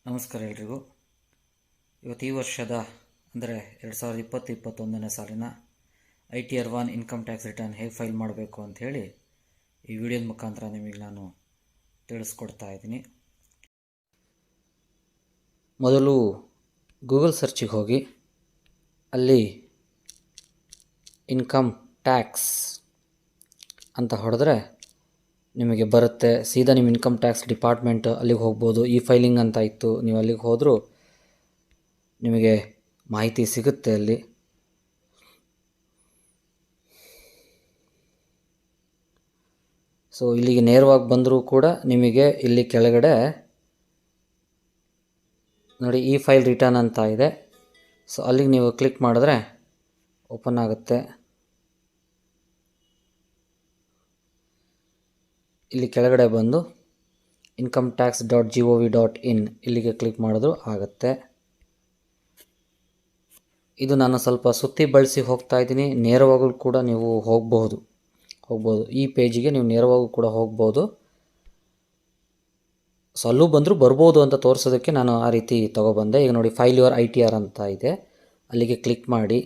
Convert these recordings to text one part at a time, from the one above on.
ನಮಸ್ಕಾರ ಎಲ್ರಿಗೂ. ಇವತ್ತು ಈ ವರ್ಷದ ಅಂದರೆ 2020-21ನೇ ಸಾಲಿನ ITR 1 ಇನ್ಕಮ್ ಟ್ಯಾಕ್ಸ್ ರಿಟರ್ನ್ ಹೇಗೆ ಫೈಲ್ ಮಾಡಬೇಕು ಅಂಥೇಳಿ ಈ ವಿಡಿಯೋದ ಮುಖಾಂತರ ನಿಮಗೆ ನಾನು ತಿಳಿಸ್ಕೊಡ್ತಾ ಇದ್ದೀನಿ. ಮೊದಲು ಗೂಗಲ್ ಸರ್ಚಿಗೆ ಹೋಗಿ ಅಲ್ಲಿ ಇನ್ಕಮ್ ಟ್ಯಾಕ್ಸ್ ಅಂತ ಹೊಡೆದ್ರೆ ನಿಮಗೆ ಬರುತ್ತೆ. ಸೀದಾ ನಿಮ್ಮ ಇನ್ಕಮ್ ಟ್ಯಾಕ್ಸ್ ಡಿಪಾರ್ಟ್ಮೆಂಟ್ ಅಲ್ಲಿಗೆ ಹೋಗ್ಬೋದು. ಈ ಫೈಲಿಂಗ್ ಅಂತ ಇತ್ತು, ನೀವು ಅಲ್ಲಿಗೆ ಹೋದರೂ ನಿಮಗೆ ಮಾಹಿತಿ ಸಿಗುತ್ತೆ ಅಲ್ಲಿ. ಸೊ ಇಲ್ಲಿಗೆ ನೇರವಾಗಿ ಬಂದರೂ ಕೂಡ ನಿಮಗೆ ಇಲ್ಲಿ ಕೆಳಗಡೆ ನೋಡಿ ಈ ಫೈಲ್ ರಿಟರ್ನ್ ಅಂತ ಇದೆ. ಸೊ ಅಲ್ಲಿಗೆ ನೀವು ಕ್ಲಿಕ್ ಮಾಡಿದ್ರೆ ಓಪನ್ ಆಗುತ್ತೆ. ಇಲ್ಲಿ ಕೆಳಗಡೆ ಬಂದು incometax.gov.in ಇಲ್ಲಿಗೆ ಕ್ಲಿಕ್ ಮಾಡಿದ್ರು ಆಗುತ್ತೆ. ಇದು ನಾನು ಸ್ವಲ್ಪ ಸುತ್ತಿ ಬಳಸಿ ಹೋಗ್ತಾ ಇದ್ದೀನಿ. ನೇರವಾಗೂ ಕೂಡ ನೀವು ಹೋಗ್ಬೋದು. ಈ ಪೇಜಿಗೆ ನೀವು ನೇರವಾಗೂ ಕೂಡ ಹೋಗ್ಬೋದು. ಸೊ ಅಲ್ಲೂ ಬಂದರೂ ಬರ್ಬೋದು ಅಂತ ತೋರಿಸೋದಕ್ಕೆ ನಾನು ಆ ರೀತಿ ತೊಗೊಬಂದೆ. ಈಗ ನೋಡಿ ಫೈಲ್ ಯುವರ್ ITR ಅಂತ ಇದೆ, ಅಲ್ಲಿಗೆ ಕ್ಲಿಕ್ ಮಾಡಿ.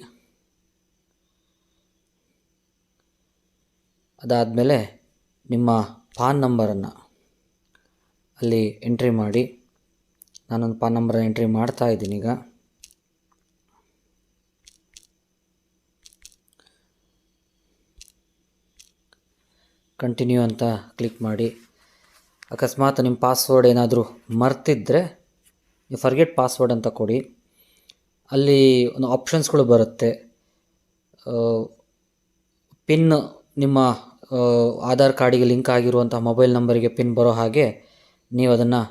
ಅದಾದಮೇಲೆ ನಿಮ್ಮ ಪಾನ್ ನಂಬರನ್ನು ಅಲ್ಲಿ ಎಂಟ್ರಿ ಮಾಡಿ. ನಾನೊಂದು ಪಾನ್ ನಂಬರನ್ನು ಎಂಟ್ರಿ ಮಾಡ್ತಾ ಇದ್ದೀನಿ. ಈಗ ಕಂಟಿನ್ಯೂ ಅಂತ ಕ್ಲಿಕ್ ಮಾಡಿ. ಅಕಸ್ಮಾತ್ ನಿಮ್ಮ ಪಾಸ್ವರ್ಡ್ ಏನಾದರೂ ಮರ್ತಿದ್ದರೆ ನೀವು ಫರ್ಗೆಟ್ ಪಾಸ್ವರ್ಡ್ ಅಂತ ಕೊಡಿ. ಅಲ್ಲಿ ಒಂದು ಆಪ್ಷನ್ಸ್ಗಳು ಬರುತ್ತೆ. ಪಿನ್ ನಿಮ್ಮ ಆಧಾರ್ ಕಾರ್ಡಿಗೆ ಲಿಂಕ್ ಆಗಿರುವಂಥ ಮೊಬೈಲ್ ನಂಬರಿಗೆ ಪಿನ್ ಬರೋ ಹಾಗೆ ನೀವು ಅದನ್ನು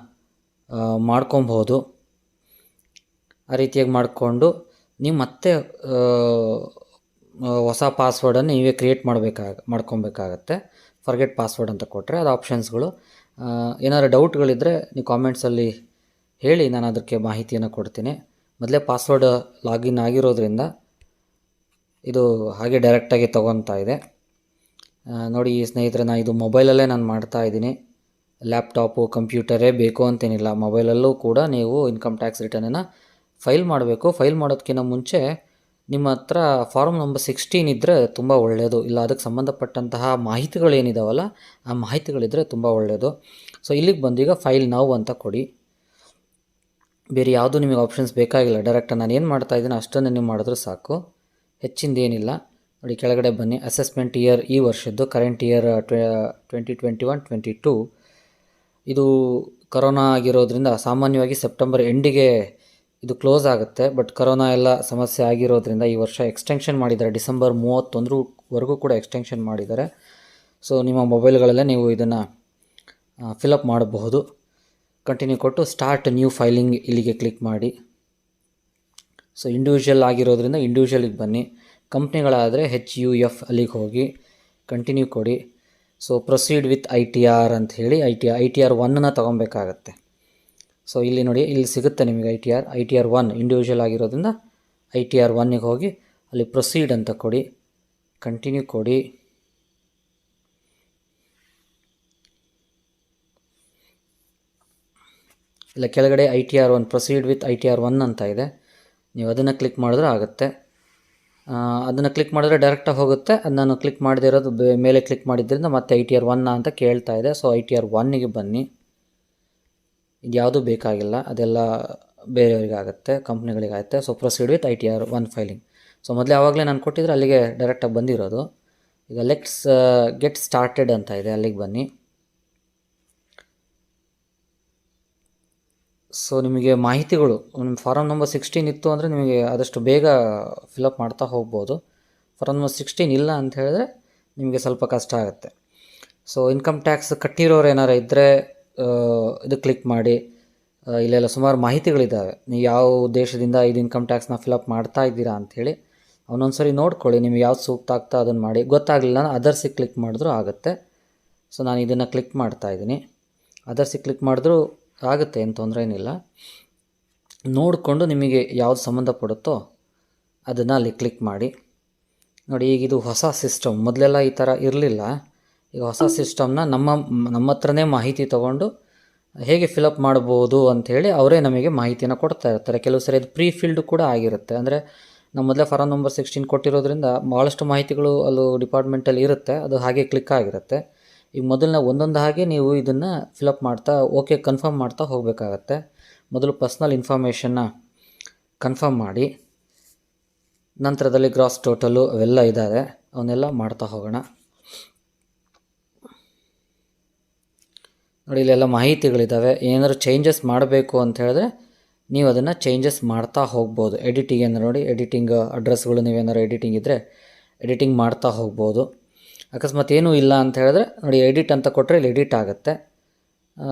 ಮಾಡ್ಕೊಬೋದು. ಆ ರೀತಿಯಾಗಿ ಮಾಡಿಕೊಂಡು ನೀವು ಮತ್ತೆ ಹೊಸ ಪಾಸ್ವರ್ಡನ್ನು ನೀವೇ ಕ್ರಿಯೇಟ್ ಮಾಡ್ಕೊಬೇಕಾಗತ್ತೆ. ಫರ್ಗೆಟ್ ಪಾಸ್ವರ್ಡ್ ಅಂತ ಕೊಟ್ಟರೆ ಅದು ಆಪ್ಷನ್ಸ್ಗಳು. ಏನಾದರೂ ಡೌಟ್ಗಳಿದ್ದರೆ ನೀವು ಕಾಮೆಂಟ್ಸಲ್ಲಿ ಹೇಳಿ, ನಾನು ಅದಕ್ಕೆ ಮಾಹಿತಿಯನ್ನು ಕೊಡ್ತೀನಿ. ಮೊದಲೇ ಪಾಸ್ವರ್ಡ್ ಲಾಗಿನ್ ಆಗಿರೋದ್ರಿಂದ ಇದು ಹಾಗೆ ಡೈರೆಕ್ಟಾಗಿ ತೊಗೊತಾ ಇದೆ. ನೋಡಿ ಸ್ನೇಹಿತರೆ, ನಾನು ಇದು ಮೊಬೈಲಲ್ಲೇ ನಾನು ಮಾಡ್ತಾ ಇದ್ದೀನಿ. ಲ್ಯಾಪ್ಟಾಪು ಕಂಪ್ಯೂಟರೇ ಬೇಕು ಅಂತೇನಿಲ್ಲ, ಮೊಬೈಲಲ್ಲೂ ಕೂಡ ನೀವು ಇನ್ಕಮ್ ಟ್ಯಾಕ್ಸ್ ರಿಟರ್ನನ್ನು ಫೈಲ್ ಮಾಡಬೇಕು. ಫೈಲ್ ಮಾಡೋದಕ್ಕಿಂತ ಮುಂಚೆ ನಿಮ್ಮ ಹತ್ರ ಫಾರ್ಮ್ ನಂಬರ್ 16 ಇದ್ದರೆ ತುಂಬ ಒಳ್ಳೆಯದು. ಇಲ್ಲ ಅದಕ್ಕೆ ಸಂಬಂಧಪಟ್ಟಂತಹ ಮಾಹಿತಿಗಳೇನಿದಾವಲ್ಲ ಆ ಮಾಹಿತಿಗಳಿದ್ದರೆ ತುಂಬ ಒಳ್ಳೆಯದು. ಸೊ ಇಲ್ಲಿಗೆ ಬಂದು ಈಗ ಫೈಲ್ ನೌ ಅಂತ ಕೊಡಿ. ಬೇರೆ ಯಾವುದೂ ನಿಮಗೆ ಆಪ್ಷನ್ಸ್ ಬೇಕಾಗಿಲ್ಲ. ಡೈರೆಕ್ಟಾಗಿ ನಾನು ಏನು ಮಾಡ್ತಾಯಿದ್ದೀನಿ ಅಷ್ಟನ್ನು ನೀವು ಮಾಡಿದ್ರೂ ಸಾಕು, ಹೆಚ್ಚಿಂದೇನಿಲ್ಲ. ನೋಡಿ ಕೆಳಗಡೆ ಬನ್ನಿ. ಅಸೆಸ್ಮೆಂಟ್ ಇಯರ್ ಈ ವರ್ಷದ್ದು, ಕರೆಂಟ್ ಇಯರ್ 2021-22. ಇದು ಕರೋನಾ ಆಗಿರೋದ್ರಿಂದ ಸಾಮಾನ್ಯವಾಗಿ ಸೆಪ್ಟೆಂಬರ್ ಎಂಡಿಗೆ ಇದು ಕ್ಲೋಸ್ ಆಗುತ್ತೆ. ಬಟ್ ಕರೋನಾ ಎಲ್ಲ ಸಮಸ್ಯೆ ಆಗಿರೋದ್ರಿಂದ ಈ ವರ್ಷ ಎಕ್ಸ್ಟೆನ್ಷನ್ ಮಾಡಿದ್ದಾರೆ. ಡಿಸೆಂಬರ್ 31ವರೆಗೂ ಕೂಡ ಎಕ್ಸ್ಟೆನ್ಷನ್ ಮಾಡಿದ್ದಾರೆ. ಸೊ ನಿಮ್ಮ ಮೊಬೈಲ್ಗಳಲ್ಲೇ ನೀವು ಇದನ್ನು ಫಿಲಪ್ ಮಾಡಬಹುದು. ಕಂಟಿನ್ಯೂ ಕೊಟ್ಟು ಸ್ಟಾರ್ಟ್ ನ್ಯೂ ಫೈಲಿಂಗ್ ಇಲ್ಲಿಗೆ ಕ್ಲಿಕ್ ಮಾಡಿ. ಸೊ ಇಂಡಿವಿಜುವಲ್ ಆಗಿರೋದ್ರಿಂದ ಇಂಡಿವಿಜುವಲಿಗೆ ಬನ್ನಿ. ಕಂಪ್ನಿಗಳಾದರೆ HUF ಅಲ್ಲಿಗೆ ಹೋಗಿ ಕಂಟಿನ್ಯೂ ಕೊಡಿ. ಸೊ ಪ್ರೊಸೀಡ್ ವಿತ್ ITR ಅಂತ ಹೇಳಿ ITR 1ನ ತೊಗೊಬೇಕಾಗತ್ತೆ. ಸೊ ಇಲ್ಲಿ ನೋಡಿ, ಇಲ್ಲಿ ಸಿಗುತ್ತೆ ನಿಮಗೆ ITR 1 ಇಂಡಿವಿಜುವಲ್ ಆಗಿರೋದ್ರಿಂದ ITR 1ಗೆ ಹೋಗಿ ಅಲ್ಲಿ ಪ್ರೊಸೀಡ್ ಅಂತ ಕೊಡಿ, ಕಂಟಿನ್ಯೂ ಕೊಡಿ. ಇಲ್ಲ ಕೆಳಗಡೆ ITR 1 ಪ್ರೊಸೀಡ್ ವಿತ್ ITR 1 ಅಂತ ಇದೆ, ನೀವು ಅದನ್ನು ಕ್ಲಿಕ್ ಮಾಡಿದ್ರೆ ಆಗುತ್ತೆ. ಅದನ್ನು ಕ್ಲಿಕ್ ಮಾಡಿದ್ರೆ ಡೈರೆಕ್ಟಾಗಿ ಹೋಗುತ್ತೆ. ಅದು ನಾನು ಕ್ಲಿಕ್ ಮಾಡದೇ ಇರೋದು ಮೇಲೆ ಕ್ಲಿಕ್ ಮಾಡಿದ್ದರಿಂದ ಮತ್ತೆ ITR 1 ಅಂತ ಕೇಳ್ತಾ ಇದೆ. ಸೊ ITR 1ಗೆ ಬನ್ನಿ. ಇದು ಯಾವುದೂ ಬೇಕಾಗಿಲ್ಲ, ಅದೆಲ್ಲ ಬೇರೆಯವರಿಗಾಗುತ್ತೆ, ಕಂಪ್ನಿಗಳಿಗಾಗುತ್ತೆ. So proceed with ITR 1 filing. So ಮೊದಲೇ ಆವಾಗಲೇ ನಾನು ಕೊಟ್ಟಿದ್ರೆ ಅಲ್ಲಿಗೆ ಡೈರೆಕ್ಟಾಗಿ ಬಂದಿರೋದು. ಈಗ ಲೆಟ್ಸ್ ಗೆಟ್ ಸ್ಟಾರ್ಟೆಡ್ ಅಂತ ಇದೆ, ಅಲ್ಲಿಗೆ ಬನ್ನಿ. ಸೊ ನಿಮಗೆ ಮಾಹಿತಿಗಳು, ನಿಮ್ಮ ಫಾರಮ್ ನಂಬರ್ 16 ಇತ್ತು ಅಂದರೆ ನಿಮಗೆ ಆದಷ್ಟು ಬೇಗ ಫಿಲಪ್ ಮಾಡ್ತಾ ಹೋಗ್ಬೋದು. ಫಾರಮ್ ನಂಬರ್ 16 ಇಲ್ಲ ಅಂತ ಹೇಳಿದ್ರೆ ನಿಮಗೆ ಸ್ವಲ್ಪ ಕಷ್ಟ ಆಗುತ್ತೆ. ಸೊ ಇನ್ಕಮ್ ಟ್ಯಾಕ್ಸ್ ಕಟ್ಟಿರೋರು ಏನಾರು ಇದ್ದರೆ ಇದು ಕ್ಲಿಕ್ ಮಾಡಿ. ಇಲ್ಲೆಲ್ಲ ಸುಮಾರು ಮಾಹಿತಿಗಳಿದ್ದಾವೆ. ನೀವು ಯಾವ ಉದ್ದೇಶದಿಂದ ಇದು ಇನ್ಕಮ್ ಟ್ಯಾಕ್ಸ್ನ ಫಿಲಪ್ ಮಾಡ್ತಾ ಇದ್ದೀರಾ ಅಂಥೇಳಿ ಅವನೊಂದು ಸರಿ ನೋಡ್ಕೊಳ್ಳಿ. ನಿಮಗೆ ಯಾವ್ದು ಸೂಕ್ತ ಆಗ್ತಾ ಅದನ್ನು ಮಾಡಿ. ಗೊತ್ತಾಗಲಿಲ್ಲ ಅದರ್ಸಿಗೆ ಕ್ಲಿಕ್ ಮಾಡಿದ್ರೂ ಆಗುತ್ತೆ. ಸೊ ನಾನು ಇದನ್ನು ಕ್ಲಿಕ್ ಮಾಡ್ತಾಯಿದ್ದೀನಿ. ಅದರ್ಸಿಗೆ ಕ್ಲಿಕ್ ಮಾಡಿದ್ರೂ ಆಗುತ್ತೆ, ಏನು ತೊಂದರೆ ಏನಿಲ್ಲ. ನೋಡಿಕೊಂಡು ನಿಮಗೆ ಯಾವುದು ಸಂಬಂಧಪಡುತ್ತೋ ಅದನ್ನು ಅಲ್ಲಿ ಕ್ಲಿಕ್ ಮಾಡಿ. ನೋಡಿ ಈಗ ಇದು ಹೊಸ ಸಿಸ್ಟಮ್, ಮೊದಲೆಲ್ಲ ಈ ಥರ ಇರಲಿಲ್ಲ. ಈಗ ಹೊಸ ಸಿಸ್ಟಮ್ನ ನಮ್ಮ ಹತ್ರನೇ ಮಾಹಿತಿ ತೊಗೊಂಡು ಹೇಗೆ ಫಿಲಪ್ ಮಾಡ್ಬೋದು ಅಂಥೇಳಿ ಅವರೇ ನಮಗೆ ಮಾಹಿತಿಯನ್ನು ಕೊಡ್ತಾ ಇರ್ತಾರೆ. ಕೆಲವು ಸರಿ ಅದು ಪ್ರೀ ಫಿಲ್ಡ್ ಕೂಡ ಆಗಿರುತ್ತೆ. ಅಂದರೆ ನಾವು ಮೊದಲೇ ಫಾರಮ್ ನಂಬರ್ 16 ಕೊಟ್ಟಿರೋದ್ರಿಂದ ಭಾಳಷ್ಟು ಮಾಹಿತಿಗಳು ಅಲ್ಲೂ ಡಿಪಾರ್ಟ್ಮೆಂಟಲ್ಲಿ ಇರುತ್ತೆ. ಅದು ಹಾಗೆ ಕ್ಲಿಕ್ ಆಗಿರುತ್ತೆ. ಈಗ ಮೊದಲನೇ ಒಂದೊಂದು ಹಾಗೆ ನೀವು ಇದನ್ನು ಫಿಲಪ್ ಮಾಡ್ತಾ ಓಕೆ ಕನ್ಫರ್ಮ್ ಮಾಡ್ತಾ ಹೋಗಬೇಕಾಗತ್ತೆ. ಮೊದಲು ಪರ್ಸ್ನಲ್ ಇನ್ಫಾರ್ಮೇಷನ್ನ ಕನ್ಫರ್ಮ್ ಮಾಡಿ, ನಂತರದಲ್ಲಿ ಗ್ರಾಸ್ ಟೋಟಲು ಅವೆಲ್ಲ ಇದ್ದಾವೆ, ಅವನ್ನೆಲ್ಲ ಮಾಡ್ತಾ ಹೋಗೋಣ. ನೋಡಿ ಇಲ್ಲೆಲ್ಲ ಮಾಹಿತಿಗಳಿದ್ದಾವೆ. ಏನಾದರೂ ಚೇಂಜಸ್ ಮಾಡಬೇಕು ಅಂತ ಹೇಳಿದ್ರೆ ನೀವು ಅದನ್ನು ಚೇಂಜಸ್ ಮಾಡ್ತಾ ಹೋಗ್ಬೋದು. ಎಡಿಟಿಂಗ್ ಅಂದರೆ ನೋಡಿ, ಎಡಿಟಿಂಗ್ ಅಡ್ರೆಸ್ಗಳು ನೀವೇನಾದ್ರು ಎಡಿಟಿಂಗ್ ಇದ್ದರೆ ಎಡಿಟಿಂಗ್ ಮಾಡ್ತಾ ಹೋಗ್ಬೋದು. ಅಕಸ್ಮಾತ್ ಏನೂ ಇಲ್ಲ ಅಂತ ಹೇಳಿದ್ರೆ ನೋಡಿ, ಎಡಿಟ್ ಅಂತ ಕೊಟ್ಟರೆ ಇಲ್ಲಿ ಎಡಿಟ್ ಆಗುತ್ತೆ.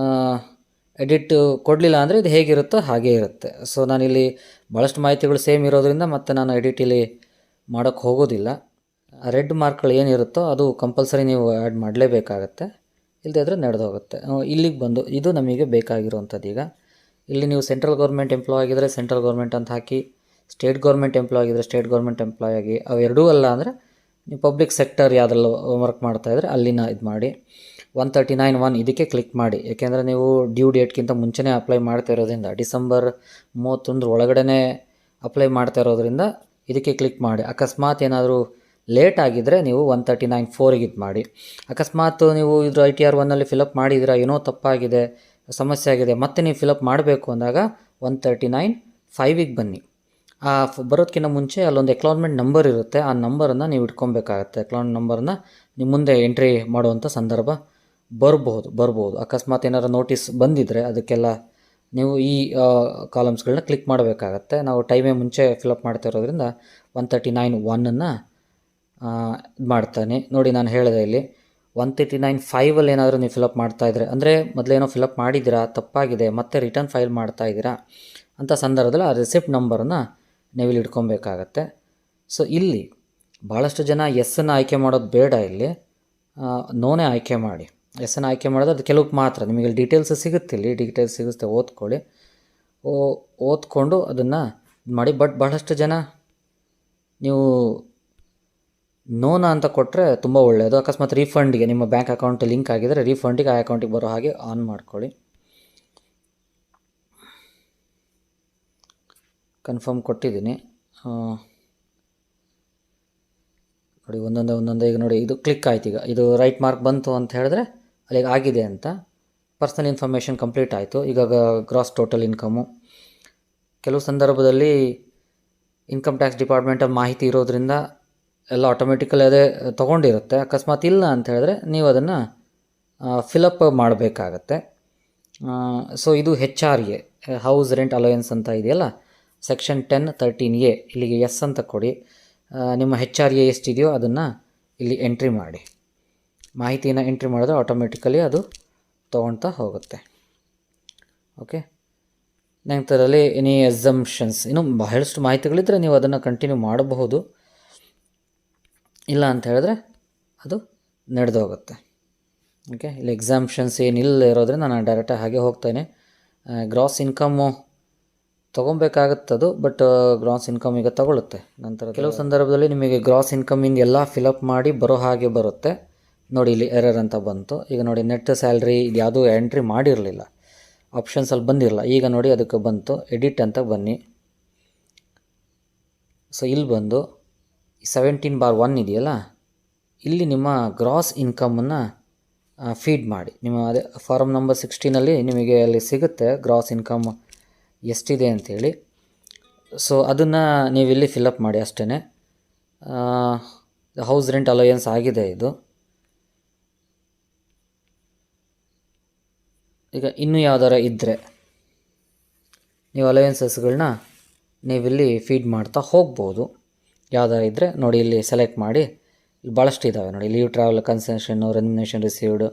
ಎಡಿಟ್ ಕೊಡಲಿಲ್ಲ ಅಂದರೆ ಇದು ಹೇಗಿರುತ್ತೋ ಹಾಗೇ ಇರುತ್ತೆ. ಸೊ ನಾನಿಲ್ಲಿ ಭಾಳಷ್ಟು ಮಾಹಿತಿಗಳು ಸೇಮ್ ಇರೋದ್ರಿಂದ ಮತ್ತು ನಾನು ಎಡಿಟ್ ಇಲ್ಲಿ ಮಾಡೋಕ್ಕೆ ಹೋಗೋದಿಲ್ಲ. ರೆಡ್ ಮಾರ್ಕ್ಗಳು ಏನಿರುತ್ತೋ ಅದು ಕಂಪಲ್ಸರಿ ನೀವು ಆ್ಯಡ್ ಮಾಡಲೇಬೇಕಾಗತ್ತೆ, ಇಲ್ಲದೇ ಇದ್ದರೆ ನಡೆದೋಗುತ್ತೆ. ಇಲ್ಲಿಗೆ ಬಂದು ಇದು ನಮಗೆ ಬೇಕಾಗಿರುವಂಥದ್ದು. ಈಗ ಇಲ್ಲಿ ನೀವು ಸೆಂಟ್ರಲ್ ಗೌರ್ಮೆಂಟ್ ಎಂಪ್ಲಾಯ್ ಆಗಿದ್ದರೆ ಸೆಂಟ್ರಲ್ ಗೌರ್ಮೆಂಟ್ ಅಂತ ಹಾಕಿ, ಸ್ಟೇಟ್ ಗೌರ್ಮೆಂಟ್ ಎಂಪ್ಲಾಯ್ ಆಗಿದ್ದರೆ ಸ್ಟೇಟ್ ಗೌರ್ಮೆಂಟ್ ಎಂಪ್ಲಾಯ್ ಆಗಿ, ಅವೆರಡೂ ಅಲ್ಲ ಅಂದರೆ ನೀವು ಪಬ್ಲಿಕ್ ಸೆಕ್ಟರ್ ಯಾವುದೆಲ್ಲ ವರ್ಕ್ ಮಾಡ್ತಾಯಿದ್ರೆ ಅಲ್ಲಿನ ಇದು ಮಾಡಿ. 139(1) ಇದಕ್ಕೆ ಕ್ಲಿಕ್ ಮಾಡಿ. ಏಕೆಂದರೆ ನೀವು ಡ್ಯೂ ಡೇಟ್ಗಿಂತ ಮುಂಚೆನೇ ಅಪ್ಲೈ ಮಾಡ್ತಾ ಇರೋದ್ರಿಂದ, ಡಿಸೆಂಬರ್ 31 ಒಳಗಡೆ ಅಪ್ಲೈ ಮಾಡ್ತಾ ಇರೋದ್ರಿಂದ ಇದಕ್ಕೆ ಕ್ಲಿಕ್ ಮಾಡಿ. ಅಕಸ್ಮಾತ್ ಏನಾದರೂ ಲೇಟ್ ಆಗಿದ್ದರೆ ನೀವು 139(4)ಗೆ ಇದು ಮಾಡಿ. ಅಕಸ್ಮಾತ್ ನೀವು ಇದ್ರ ITR 1 ಫಿಲಪ್ ಮಾಡಿದ್ದೀರಾ, ಏನೋ ತಪ್ಪಾಗಿದೆ, ಸಮಸ್ಯೆ ಆಗಿದೆ, ಮತ್ತೆ ನೀವು ಫಿಲಪ್ ಮಾಡಬೇಕು ಅಂದಾಗ 139(5)ಗೆ ಬನ್ನಿ. ಬರೋದಕ್ಕಿಂತ ಮುಂಚೆ ಅಲ್ಲೊಂದು ಎಕ್ಲಾನ್ಮೆಂಟ್ ನಂಬರ್ ಇರುತ್ತೆ, ಆ ನಂಬರನ್ನು ನೀವು ಇಟ್ಕೊಬೇಕಾಗತ್ತೆ. ಎಕ್ಲಾನ್ಮೆಂಟ್ ನಂಬರನ್ನ ನಿಮ್ಮ ಮುಂದೆ ಎಂಟ್ರಿ ಮಾಡುವಂಥ ಸಂದರ್ಭ ಬರ್ಬೋದು. ಅಕಸ್ಮಾತ್ ಏನಾರು ನೋಟಿಸ್ ಬಂದಿದ್ದರೆ ಅದಕ್ಕೆಲ್ಲ ನೀವು ಈ ಕಾಲಮ್ಸ್ಗಳನ್ನ ಕ್ಲಿಕ್ ಮಾಡಬೇಕಾಗತ್ತೆ. ನಾವು ಟೈಮೇ ಮುಂಚೆ ಫಿಲಪ್ ಮಾಡ್ತಾ ಇರೋದ್ರಿಂದ 139(1)ನ್ನು ಇದು ಮಾಡ್ತಾನೆ. ನೋಡಿ ನಾನು ಹೇಳಿದೆ ಇಲ್ಲಿ 139(5)ಅಲ್ಲಿ ಏನಾದರೂ ನೀವು ಫಿಲಪ್ ಮಾಡ್ತಾಯಿದ್ರೆ, ಅಂದರೆ ಮೊದಲೇನೋ ಫಿಲಪ್ ಮಾಡಿದ್ದೀರಾ, ತಪ್ಪಾಗಿದೆ, ಮತ್ತೆ ರಿಟರ್ನ್ ಫೈಲ್ ಮಾಡ್ತಾಯಿದ್ದೀರಾ ಅಂಥ ಸಂದರ್ಭದಲ್ಲಿ ಆ ರಿಸಿಪ್ಟ್ ನಂಬರನ್ನು ನೀವು ಇಲ್ಲಿ ಇಟ್ಕೊಬೇಕಾಗತ್ತೆ. ಸೊ ಇಲ್ಲಿ ಭಾಳಷ್ಟು ಜನ ಎಸ್ಸನ್ನು ಆಯ್ಕೆ ಮಾಡೋದು ಬೇಡ, ಇಲ್ಲಿ ನೋನೇ ಆಯ್ಕೆ ಮಾಡಿ. ಎಸ್ಸನ್ನು ಆಯ್ಕೆ ಮಾಡಿದ್ರೆ ಅದು ಕೆಲವಕ್ಕೆ ಮಾತ್ರ. ನಿಮಗೆ ಇಲ್ಲಿ ಡೀಟೇಲ್ಸ್ ಸಿಗುತ್ತೆ, ಇಲ್ಲಿ ಡೀಟೇಲ್ಸ್ ಸಿಗುತ್ತೆ, ಓದ್ಕೊಳ್ಳಿ. ಓದ್ಕೊಂಡು ಅದನ್ನು ಮಾಡಿ. ಬಟ್ ಭಾಳಷ್ಟು ಜನ ನೀವು ನೋನ ಅಂತ ಕೊಟ್ಟರೆ ತುಂಬ ಒಳ್ಳೆಯದು. ಅಕಸ್ಮಾತ್ ರೀಫಂಡಿಗೆ ನಿಮ್ಮ ಬ್ಯಾಂಕ್ ಅಕೌಂಟ್ ಲಿಂಕ್ ಆಗಿದರೆ ರೀಫಂಡಿಗೆ ಆ ಅಕೌಂಟಿಗೆ ಬರೋ ಹಾಗೆ ಆನ್ ಮಾಡ್ಕೊಳ್ಳಿ. ಕನ್ಫರ್ಮ್ ಕೊಟ್ಟಿದ್ದೀನಿ. ನೋಡಿ ಒಂದೊಂದೇ ಈಗ ನೋಡಿ ಇದು ಕ್ಲಿಕ್ ಆಯ್ತು. ಈಗ ಇದು ರೈಟ್ ಮಾರ್ಕ್ ಬಂತು ಅಂತ ಹೇಳಿದ್ರೆ ಅಲ್ಲಿಗೆ ಆಗಿದೆ ಅಂತ. ಪರ್ಸ್ನಲ್ ಇನ್ಫಾರ್ಮೇಷನ್ ಕಂಪ್ಲೀಟ್ ಆಯಿತು. ಈಗ ಗ್ರಾಸ್ ಟೋಟಲ್ ಇನ್ಕಮು, ಕೆಲವು ಸಂದರ್ಭದಲ್ಲಿ ಇನ್ಕಮ್ ಟ್ಯಾಕ್ಸ್ ಡಿಪಾರ್ಟ್ಮೆಂಟಲ್ಲಿ ಮಾಹಿತಿ ಇರೋದ್ರಿಂದ ಎಲ್ಲ ಆಟೋಮೆಟಿಕಲಿ ಅದೇ ತೊಗೊಂಡಿರುತ್ತೆ. ಅಕಸ್ಮಾತ್ ಇಲ್ಲ ಅಂತ ಹೇಳಿದ್ರೆ ನೀವು ಅದನ್ನು ಫಿಲಪ್ ಮಾಡಬೇಕಾಗತ್ತೆ. ಸೊ ಇದು HRA, ಹೌಸ್ ರೆಂಟ್ ಅಲೋಯನ್ಸ್ ಅಂತ ಇದೆಯಲ್ಲ, ಸೆಕ್ಷನ್ 10(13)A, ಇಲ್ಲಿಗೆ ಎಸ್ ಅಂತ ಕೊಡಿ. ನಿಮ್ಮ HRA ಎಷ್ಟಿದೆಯೋ ಅದನ್ನು ಇಲ್ಲಿ ಎಂಟ್ರಿ ಮಾಡಿ. ಮಾಹಿತಿಯನ್ನು ಎಂಟ್ರಿ ಮಾಡಿದ್ರೆ ಆಟೋಮೆಟಿಕಲಿ ಅದು ತೊಗೊಳ್ತಾ ಹೋಗುತ್ತೆ. ಓಕೆ, ನಂತರದಲ್ಲಿ ಎನಿ ಎಕ್ಸಂಪ್ಷನ್ಸ್, ಇನ್ನೂ ಬಹಳಷ್ಟು ಮಾಹಿತಿಗಳಿದ್ದರೆ ನೀವು ಅದನ್ನು ಕಂಟಿನ್ಯೂ ಮಾಡಬಹುದು. ಇಲ್ಲ ಅಂತ ಹೇಳಿದ್ರೆ ಅದು ನಡೆದೋಗುತ್ತೆ. ಓಕೆ, ಇಲ್ಲಿ ಎಕ್ಸಾಮ್ಷನ್ಸ್ ಏನಿಲ್ಲ ಇರೋದ್ರಿಂದ ನಾನು ಡೈರೆಕ್ಟಾಗಿ ಹಾಗೆ ಹೋಗ್ತೇನೆ. ಗ್ರಾಸ್ ಇನ್ಕಮ್ಮು ತೊಗೊಬೇಕಾಗುತ್ತದು, ಬಟ್ ಗ್ರಾಸ್ ಇನ್ಕಮ್ ಈಗ ತಗೊಳುತ್ತೆ. ನಂತರ ಕೆಲವು ಸಂದರ್ಭದಲ್ಲಿ ನಿಮಗೆ ಗ್ರಾಸ್ ಇನ್ಕಮಿಂದ ಎಲ್ಲ ಫಿಲಪ್ ಮಾಡಿ ಬರೋ ಹಾಗೆ ಬರುತ್ತೆ. ನೋಡಿ ಇಲ್ಲಿ ಎರರ್ ಅಂತ ಬಂತು. ಈಗ ನೋಡಿ ನೆಟ್ ಸ್ಯಾಲ್ರಿ ಇದು ಯಾವುದೂ ಎಂಟ್ರಿ ಮಾಡಿರಲಿಲ್ಲ, ಆಪ್ಷನ್ಸಲ್ಲಿ ಬಂದಿರಲ್ಲ. ಈಗ ನೋಡಿ ಅದಕ್ಕೆ ಬಂತು, ಎಡಿಟ್ ಅಂತ ಬನ್ನಿ. ಸೊ ಇಲ್ಲಿ ಬಂದು 17(1) ಇದೆಯಲ್ಲ, ಇಲ್ಲಿ ನಿಮ್ಮ ಗ್ರಾಸ್ ಇನ್ಕಮನ್ನು ಫೀಡ್ ಮಾಡಿ. ನಿಮ್ಮ ಅದೇ ಫಾರಮ್ ನಂಬರ್ 16 ನಿಮಗೆ ಅಲ್ಲಿ ಸಿಗುತ್ತೆ ಗ್ರಾಸ್ ಇನ್ಕಮ್ ಎಷ್ಟಿದೆ ಅಂಥೇಳಿ. ಸೊ ಅದನ್ನು ನೀವಿಲ್ಲಿ ಫಿಲಪ್ ಮಾಡಿ ಅಷ್ಟೇ. ಹೌಸ್ ರೆಂಟ್ ಅಲೋಯನ್ಸ್ ಆಗಿದೆ ಇದು. ಈಗ ಇನ್ನೂ ಯಾವ್ದಾರ ಇದ್ದರೆ ನೀವು ಅಲೋಯನ್ಸಸ್ಗಳನ್ನ ನೀವಿಲ್ಲಿ ಫೀಡ್ ಮಾಡ್ತಾ ಹೋಗ್ಬೋದು. ಯಾವ್ದಾರ ಇದ್ದರೆ ನೋಡಿ ಇಲ್ಲಿ ಸೆಲೆಕ್ಟ್ ಮಾಡಿ. ಇಲ್ಲಿ ಭಾಳಷ್ಟು ಇದ್ದಾವೆ ನೋಡಿ, leave, travel, concession, remuneration received,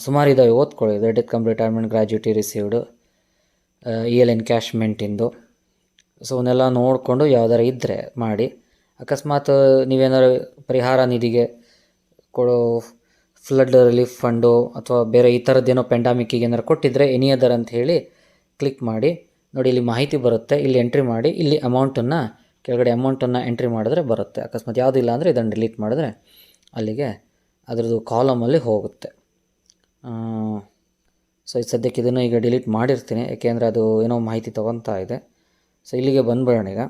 ಸುಮಾರು ಇದ್ದಾವೆ, ಓದ್ಕೊಳ್ಳಿ. Debt cum retirement, gratuity received, EL ಎನ್ಕ್ಯಾಶ್ಮೆಂಟಿಂದು. ಸೊ ಅವನ್ನೆಲ್ಲ ನೋಡಿಕೊಂಡು ಯಾವ್ದಾರ ಇದ್ದರೆ ಮಾಡಿ. ಅಕಸ್ಮಾತ್ ನೀವೇನಾದ್ರು ಪರಿಹಾರ ನಿಧಿಗೆ ಕೊಡೋ ಫ್ಲಡ್ ರಿಲೀಫ್ ಫಂಡು ಅಥವಾ ಬೇರೆ ಈ ಥರದ್ದೇನೋ ಪೆಂಡಾಮಿಕ್ಕಿಗೆ ಏನಾರು ಕೊಟ್ಟಿದ್ದರೆ ಎನಿ ಅದರ್ ಅಂತ ಹೇಳಿ ಕ್ಲಿಕ್ ಮಾಡಿ. ನೋಡಿ ಇಲ್ಲಿ ಮಾಹಿತಿ ಬರುತ್ತೆ, ಇಲ್ಲಿ ಎಂಟ್ರಿ ಮಾಡಿ. ಇಲ್ಲಿ ಅಮೌಂಟನ್ನು ಕೆಳಗಡೆ ಅಮೌಂಟನ್ನು ಎಂಟ್ರಿ ಮಾಡಿದ್ರೆ ಬರುತ್ತೆ. ಅಕಸ್ಮಾತ್ ಯಾವುದಿಲ್ಲ ಅಂದರೆ ಇದನ್ನು ಡಿಲೀಟ್ ಮಾಡಿದ್ರೆ ಅಲ್ಲಿಗೆ ಅದರದ್ದು ಕಾಲಮಲ್ಲಿ ಹೋಗುತ್ತೆ. ಸೊ ಇದು ಸದ್ಯಕ್ಕೆ ಇದನ್ನು ಈಗ ಡಿಲೀಟ್ ಮಾಡಿರ್ತೀನಿ, ಏಕೆಂದರೆ ಅದು ಏನೋ ಮಾಹಿತಿ ತೊಗೊತಾ ಇದೆ. ಸೊ ಇಲ್ಲಿಗೆ ಬಂದ್ಬಿಡೋಣ. ಈಗ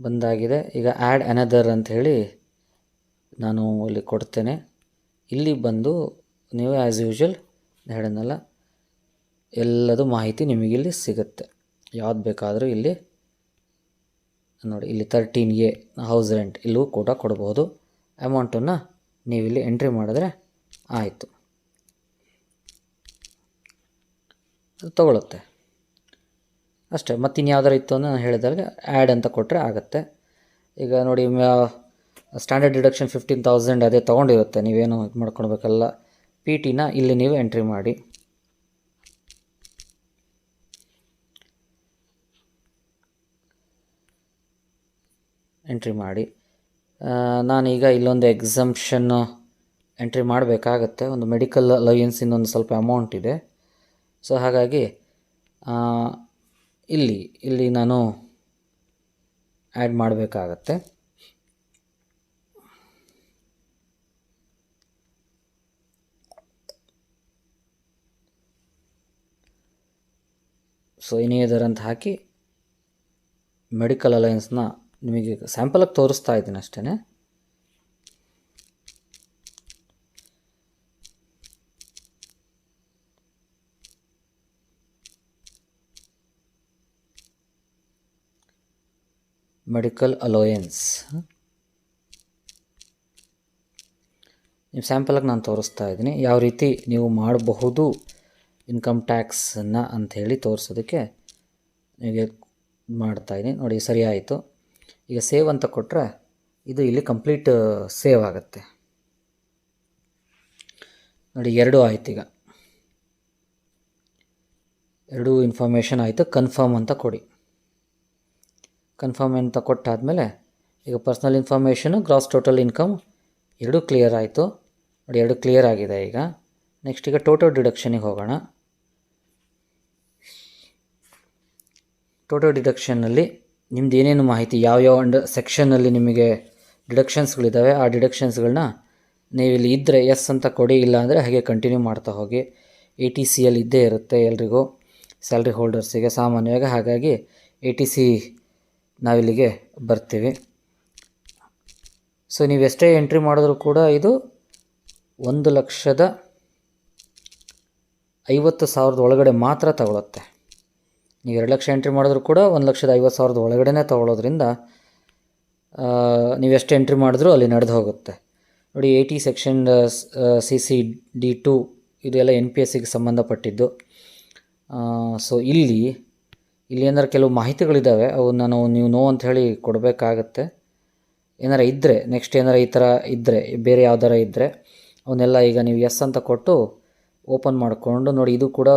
ಬಂದಾಗಿದೆ. ಈಗ ಆ್ಯಡ್ ಅನದರ್ ಅಂಥೇಳಿ ನಾನು ಇಲ್ಲಿ ಕೊಡ್ತೇನೆ. ಇಲ್ಲಿ ಬಂದು ನೀವು ಆ್ಯಸ್ ಯೂಶ್ವಲ್ ಹೇಳೋಣಲ್ಲ, ಎಲ್ಲದು ಮಾಹಿತಿ ನಿಮಗಿಲ್ಲಿ ಸಿಗುತ್ತೆ. ಯಾವ್ದು ಬೇಕಾದರೂ ಇಲ್ಲಿ ನೋಡಿ, ಇಲ್ಲಿ 13A ಹೌಸ್ ರೆಂಟ್ ಇಲ್ಲೂ ಕೂಡ ಕೊಡ್ಬೋದು. ಅಮೌಂಟನ್ನು ನೀವಿಲ್ಲಿ ಎಂಟ್ರಿ ಮಾಡಿದ್ರೆ ಆಯಿತು, ಅದು ತೊಗೊಳುತ್ತೆ ಅಷ್ಟೇ. ಮತ್ತು ಇನ್ಯಾವ್ದಾರು ಇತ್ತು ಅಂತ ನಾನು ಹೇಳಿದಾಗ ಆ್ಯಡ್ ಅಂತ ಕೊಟ್ಟರೆ ಆಗುತ್ತೆ. ಈಗ ನೋಡಿ, ಸ್ಟ್ಯಾಂಡರ್ಡ್ ಡಿಡಕ್ಷನ್ 15,000 ಅದೇ ತೊಗೊಂಡಿರುತ್ತೆ, ನೀವೇನು ಇದು ಮಾಡ್ಕೊಳ್ಬೇಕಲ್ಲ. PT ಇಲ್ಲಿ ನೀವು ಎಂಟ್ರಿ ಮಾಡಿ. ನಾನೀಗ ಇಲ್ಲೊಂದು ಎಕ್ಸಂಪ್ಷನ್ನು ಎಂಟ್ರಿ ಮಾಡಬೇಕಾಗತ್ತೆ. ಒಂದು ಮೆಡಿಕಲ್ ಅಲಯನ್ಸ್ ಇನ್ನೊಂದು ಸ್ವಲ್ಪ ಅಮೌಂಟ್ ಇದೆ. ಸೊ ಹಾಗಾಗಿ ಇಲ್ಲಿ ನಾನು ಆ್ಯಡ್ ಮಾಡಬೇಕಾಗತ್ತೆ. ಸೊ ಎನಿ ಅದರ್ ಅಂತ ಹಾಕಿ ಮೆಡಿಕಲ್ ಅಲಯನ್ಸ್ನ ನಿಮಗೆ ಸ್ಯಾಂಪಲಾಗಿ ತೋರಿಸ್ತಾ ಇದ್ದೀನಿ ಅಷ್ಟೇ. ಮೆಡಿಕಲ್ ಅಲೋಯನ್ಸ್ ನೀವು ಸ್ಯಾಂಪಲಾಗಿ ನಾನು ತೋರಿಸ್ತಾ ಇದ್ದೀನಿ, ಯಾವ ರೀತಿ ನೀವು ಮಾಡಬಹುದು ಇನ್ಕಮ್ ಟ್ಯಾಕ್ಸನ್ನು ಅಂಥೇಳಿ ತೋರಿಸೋದಕ್ಕೆ ನಿಮಗೆ ಮಾಡ್ತಾಯಿದ್ದೀನಿ. ನೋಡಿ, ಸರಿ ಆಯಿತು. ಈಗ ಸೇವ್ ಅಂತ ಕೊಟ್ಟರೆ ಇದು ಇಲ್ಲಿ ಕಂಪ್ಲೀಟ್ ಸೇವ್ ಆಗುತ್ತೆ. ನೋಡಿ, 2 ಆಯಿತು. ಈಗ 2 ಇನ್ಫಾರ್ಮೇಷನ್ ಆಯಿತು. ಕನ್ಫರ್ಮ್ ಅಂತ ಕೊಡಿ. ಕನ್ಫರ್ಮ್ ಅಂತ ಕೊಟ್ಟಾದಮೇಲೆ ಈಗ personal information, gross total income 2 clear ಆಯಿತು. ನೋಡಿ, 2 ಕ್ಲಿಯರ್ ಆಗಿದೆ. ಈಗ ನೆಕ್ಸ್ಟ್ ಈಗ ಟೋಟಲ್ ಡಿಡಕ್ಷನಿಗೆ ಹೋಗೋಣ. ಟೋಟಲ್ ಡಿಡಕ್ಷನ್ನಲ್ಲಿ ನಿಮ್ದು ಏನೇನು ಮಾಹಿತಿ, ಯಾವ್ಯಾವ ಸೆಕ್ಷನ್ನಲ್ಲಿ ನಿಮಗೆ ಡಿಡಕ್ಷನ್ಸ್ಗಳಿದ್ದಾವೆ, ಆ ಡಿಡಕ್ಷನ್ಸ್ಗಳನ್ನ ನೀವಿಲ್ಲಿ ಇದ್ದರೆ ಎಸ್ ಅಂತ ಕೊಡಿ, ಇಲ್ಲ ಅಂದರೆ ಹಾಗೆ ಕಂಟಿನ್ಯೂ ಮಾಡ್ತಾ ಹೋಗಿ. ATCಯಲ್ಲಿ ಇದ್ದೇ ಇರುತ್ತೆ ಎಲ್ರಿಗೂ, ಸ್ಯಾಲ್ರಿ ಹೋಲ್ಡರ್ಸಿಗೆ ಸಾಮಾನ್ಯವಾಗಿ. ಹಾಗಾಗಿ ATC ನಾವಿಲ್ಲಿಗೆ ಬರ್ತೀವಿ. ಸೊ ನೀವು ಎಷ್ಟೇ ಎಂಟ್ರಿ ಮಾಡಿದ್ರೂ ಕೂಡ ಇದು 1,50,000 ಒಳಗಡೆ ಮಾತ್ರ ತಗೊಳುತ್ತೆ. ನೀವು 2 ಲಕ್ಷ ಎಂಟ್ರಿ ಮಾಡಿದ್ರೂ ಕೂಡ 1,50,000 ಒಳಗಡೆ ತೊಗೊಳೋದ್ರಿಂದ ನೀವು ಎಷ್ಟು ಎಂಟ್ರಿ ಮಾಡಿದ್ರೂ ಅಲ್ಲಿ ನಡೆದು ಹೋಗುತ್ತೆ. ನೋಡಿ, 80 ಸೆಕ್ಷನ್ CC-D2 ಇದೆಲ್ಲ NPSಗೆ ಸಂಬಂಧಪಟ್ಟಿದ್ದು. ಸೊ ಇಲ್ಲಿ ಏನಾರು ಕೆಲವು ಮಾಹಿತಿಗಳಿದ್ದಾವೆ, ಅವು ನೀವು ನೋ ಅಂತ ಹೇಳಿ ಕೊಡಬೇಕಾಗತ್ತೆ. ಏನಾರು ಇದ್ದರೆ ನೆಕ್ಸ್ಟ್ ಏನಾರು ಈ ಥರ ಇದ್ದರೆ, ಬೇರೆ ಯಾವ್ದಾರ ಇದ್ದರೆ ಅವನ್ನೆಲ್ಲ ಈಗ ನೀವು ಎಸ್ ಅಂತ ಕೊಟ್ಟು ಓಪನ್ ಮಾಡಿಕೊಂಡು ನೋಡಿ. ಇದು ಕೂಡ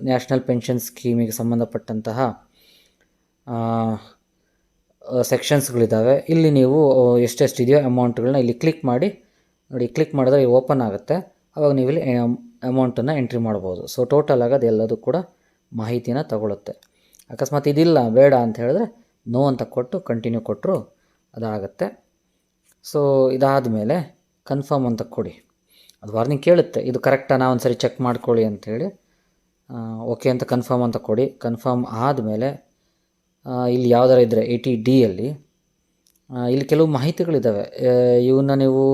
ನ್ಯಾಷನಲ್ ಪೆನ್ಷನ್ ಸ್ಕೀಮಿಗೆ ಸಂಬಂಧಪಟ್ಟಂತಹ ಸೆಕ್ಷನ್ಸ್ಗಳಿದ್ದಾವೆ. ಇಲ್ಲಿ ನೀವು ಎಷ್ಟೆಷ್ಟಿದೆಯೋ ಅಮೌಂಟ್ಗಳನ್ನ ಇಲ್ಲಿ ಕ್ಲಿಕ್ ಮಾಡಿ ನೋಡಿ. ಕ್ಲಿಕ್ ಮಾಡಿದ್ರೆ ಓಪನ್ ಆಗುತ್ತೆ. ಆವಾಗ ನೀವು ಇಲ್ಲಿ ಅಮೌಂಟನ್ನು ಎಂಟ್ರಿ ಮಾಡ್ಬೋದು. ಸೊ ಟೋಟಲ್ ಆಗೋದು ಎಲ್ಲದೂ ಕೂಡ ಮಾಹಿತಿನ ತಗೊಳುತ್ತೆ. ಅಕಸ್ಮಾತ್ ಇದಿಲ್ಲ ಬೇಡ ಅಂತ ಹೇಳಿದ್ರೆ ನೋ ಅಂತ ಕೊಟ್ಟು ಕಂಟಿನ್ಯೂ ಕೊಟ್ಟರು ಅದಾಗುತ್ತೆ. ಸೊ ಇದಾದ ಮೇಲೆ ಕನ್ಫರ್ಮ್ ಅಂತ ಕೊಡಿ. ಅದು ವಾರ್ನಿಂಗ್ ಕೇಳುತ್ತೆ, ಇದು ಕರೆಕ್ಟಾಗಿ ಒಂದು ಸರಿ ಚೆಕ್ ಮಾಡ್ಕೊಳ್ಳಿ ಅಂಥೇಳಿ. ಓಕೆ ಅಂತ ಕನ್ಫರ್ಮ್ ಅಂತ ಕೊಡಿ. ಕನ್ಫರ್ಮ್ ಆದಮೇಲೆ ಇಲ್ಲಿ ಯಾವ್ದಾರು ಇದ್ದರೆ 80Dಯಲ್ಲಿ ಇಲ್ಲಿ ಕೆಲವು ಮಾಹಿತಿಗಳಿದ್ದಾವೆ, ಇವನ್ನ ನೀವು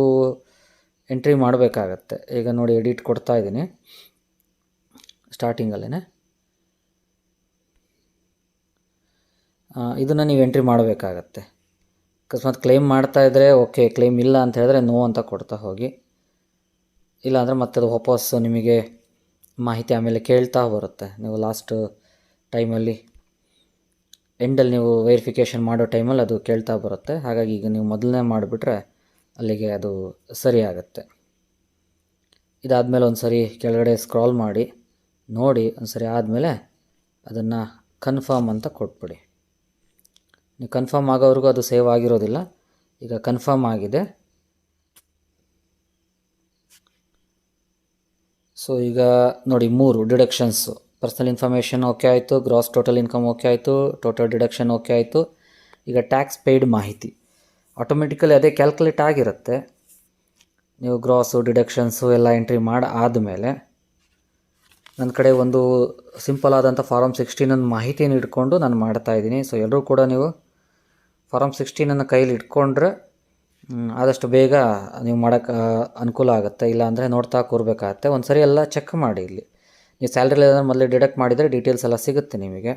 ಎಂಟ್ರಿ ಮಾಡಬೇಕಾಗತ್ತೆ. ಈಗ ನೋಡಿ, ಎಡಿಟ್ ಕೊಡ್ತಾ ಇದ್ದೀನಿ ಸ್ಟಾರ್ಟಿಂಗಲ್ಲೇ. ಇದನ್ನು ನೀವು ಎಂಟ್ರಿ ಮಾಡಬೇಕಾಗತ್ತೆ. ಅಕಸ್ಮಾತ್ ಕ್ಲೈಮ್ ಮಾಡ್ತಾಯಿದ್ರೆ ಓಕೆ, ಕ್ಲೈಮ್ ಇಲ್ಲ ಅಂತ ಹೇಳಿದ್ರೆ ನೋ ಅಂತ ಕೊಡ್ತಾ ಹೋಗಿ. ಇಲ್ಲಾಂದರೆ ಮತ್ತೆ ಅದು ವಾಪಸ್ಸು ನಿಮಗೆ ಮಾಹಿತಿ ಆಮೇಲೆ ಕೇಳ್ತಾ ಬರುತ್ತೆ. ನೀವು ಲಾಸ್ಟ್ ಟೈಮಲ್ಲಿ ಎಂಡಲ್ಲಿ ನೀವು ವೆರಿಫಿಕೇಷನ್ ಮಾಡೋ ಟೈಮಲ್ಲಿ ಅದು ಕೇಳ್ತಾ ಬರುತ್ತೆ. ಹಾಗಾಗಿ ಈಗ ನೀವು ಮೊದಲನೇ ಮಾಡಿಬಿಟ್ರೆ ಅಲ್ಲಿಗೆ ಅದು ಸರಿ ಆಗುತ್ತೆ. ಇದಾದಮೇಲೆ ಒಂದು ಸರಿ ಕೆಳಗಡೆ ಸ್ಕ್ರಾಲ್ ಮಾಡಿ ನೋಡಿ. ಒಂದು ಸರಿ ಆದಮೇಲೆ ಅದನ್ನು ಕನ್ಫರ್ಮ್ ಅಂತ ಕೊಟ್ಬಿಡಿ. ನೀವು ಕನ್ಫರ್ಮ್ ಆಗೋವರೆಗೂ ಅದು ಸೇವ್ ಆಗಿರೋದಿಲ್ಲ. ಈಗ ಕನ್ಫರ್ಮ್ ಆಗಿದೆ. ಸೊ ಈಗ ನೋಡಿ, 3 ಡಿಡಕ್ಷನ್ಸು. ಪರ್ಸನಲ್ ಇನ್ಫಾರ್ಮೇಷನ್ ಓಕೆ ಆಯಿತು, ಗ್ರಾಸ್ ಟೋಟಲ್ ಇನ್ಕಮ್ ಓಕೆ ಆಯಿತು, ಟೋಟಲ್ ಡಿಡಕ್ಷನ್ ಓಕೆ ಆಯಿತು. ಈಗ ಟ್ಯಾಕ್ಸ್ ಪೇಯ್ಡ್ ಮಾಹಿತಿ ಆಟೋಮೆಟಿಕಲಿ ಅದೇ ಕ್ಯಾಲ್ಕುಲೇಟ್ ಆಗಿರುತ್ತೆ. ನೀವು ಗ್ರಾಸು ಡಿಡಕ್ಷನ್ಸು ಎಲ್ಲ ಎಂಟ್ರಿ ಮಾಡಿ ಆದಮೇಲೆ ನನ್ನ ಕಡೆ ಒಂದು ಸಿಂಪಲ್ ಆದಂಥ ಫಾರಮ್ 16 ಮಾಹಿತಿಯನ್ನು ಇಟ್ಕೊಂಡು ನಾನು ಮಾಡ್ತಾಯಿದ್ದೀನಿ. ಸೊ ಎಲ್ಲರೂ ಕೂಡ ನೀವು ಫಾರಮ್ 16 ಕೈಲಿ ಇಟ್ಕೊಂಡ್ರೆ ಆದಷ್ಟು ಬೇಗ ನೀವು ಮಾಡೋಕ್ಕೆ ಅನುಕೂಲ ಆಗುತ್ತೆ. ಇಲ್ಲಾಂದರೆ ನೋಡ್ತಾ ಕೂರಬೇಕಾಗತ್ತೆ. ಒಂದು ಸರಿ ಎಲ್ಲ ಚೆಕ್ ಮಾಡಿ. ಇಲ್ಲಿ ನೀವು ಸ್ಯಾಲ್ರಿ ಮೊದಲೇ ಡಿಡಕ್ಟ್ ಮಾಡಿದರೆ ಡೀಟೇಲ್ಸ್ ಎಲ್ಲ ಸಿಗುತ್ತೆ ನಿಮಗೆ,